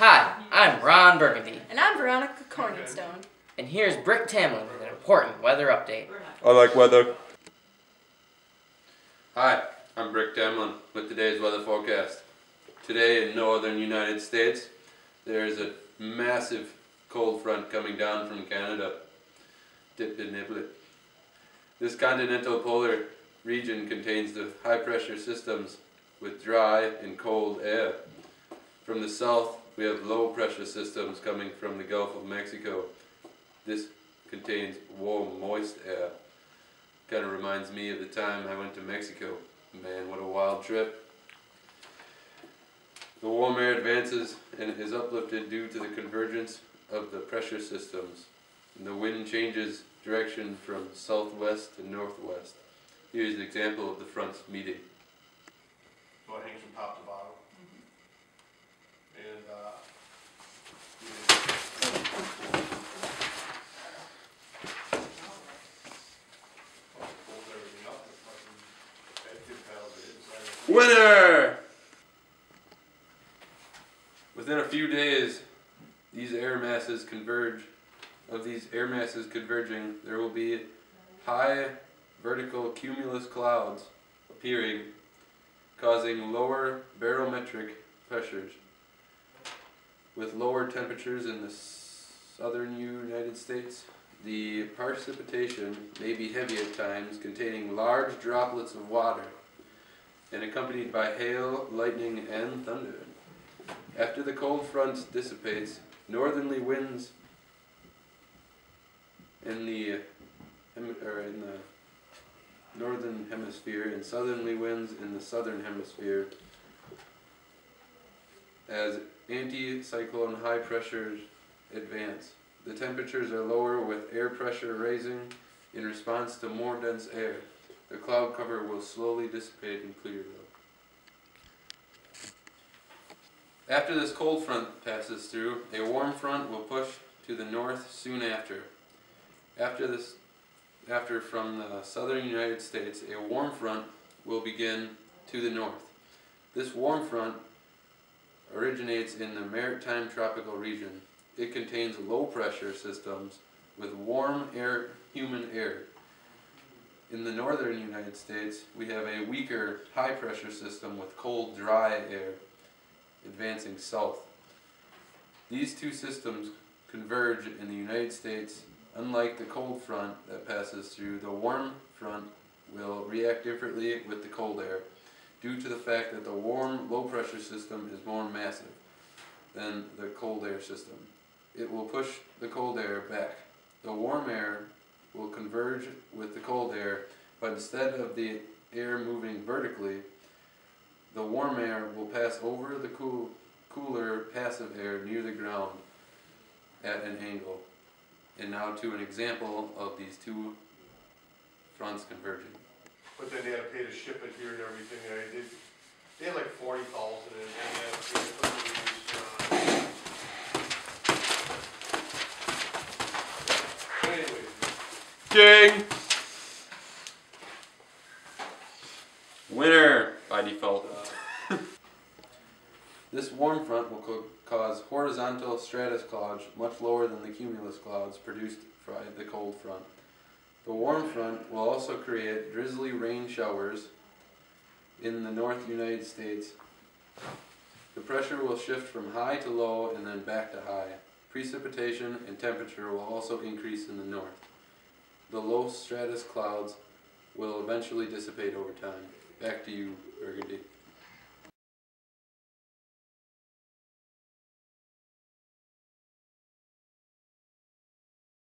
Hi, I'm Ron Burgundy. And I'm Veronica Corningstone. And here's Brick Tamlin with an important weather update. I like weather. Hi, I'm Brick Tamlin with today's weather forecast. Today in northern United States, there is a massive cold front coming down from Canada. Dip the niblet. This continental polar region contains the high pressure systems with dry and cold air. From the south, we have low pressure systems coming from the Gulf of Mexico. This contains warm, moist air. Kind of reminds me of the time I went to Mexico. Man, what a wild trip. The warm air advances and is uplifted due to the convergence of the pressure systems. And the wind changes direction from southwest to northwest. Here's an example of the fronts meeting. So it hangs from top to bottom. And Winner! Within a few days, these air masses converge. Of these air masses converging, there will be high vertical cumulus clouds appearing, causing lower barometric pressures. With lower temperatures in the southern United States, the precipitation may be heavy at times, containing large droplets of water, and accompanied by hail, lightning, and thunder. After the cold front dissipates, northerly winds in the northern hemisphere and southerly winds in the southern hemisphere as anti-cyclone high pressures advance. The temperatures are lower with air pressure rising in response to more dense air. The cloud cover will slowly dissipate and clear though. After this cold front passes through, a warm front will push to the north soon after. After from the southern United States, a warm front will begin to the north. This warm front originates in the maritime tropical region. It contains low pressure systems with warm air, humid air. In the northern United States, we have a weaker high pressure system with cold, dry air advancing south. These two systems converge in the United States. Unlike the cold front that passes through, the warm front will react differently with the cold air due to the fact that the warm low pressure system is more massive than the cold air system. It will push the cold air back. The warm air will converge with the cold air, but instead of the air moving vertically, the warm air will pass over the cooler passive air near the ground at an angle. And now to an example of these two fronts converging. but then they had to pay to ship it here and everything. They had like 40 calls in it, and they had to pay Ding! Winner by default. This warm front will cause horizontal stratus clouds much lower than the cumulus clouds produced by the cold front. The warm front will also create drizzly rain showers in the North United States. The pressure will shift from high to low and then back to high. Precipitation and temperature will also increase in the north. The low stratus clouds will eventually dissipate over time. Back to you, Burgundy.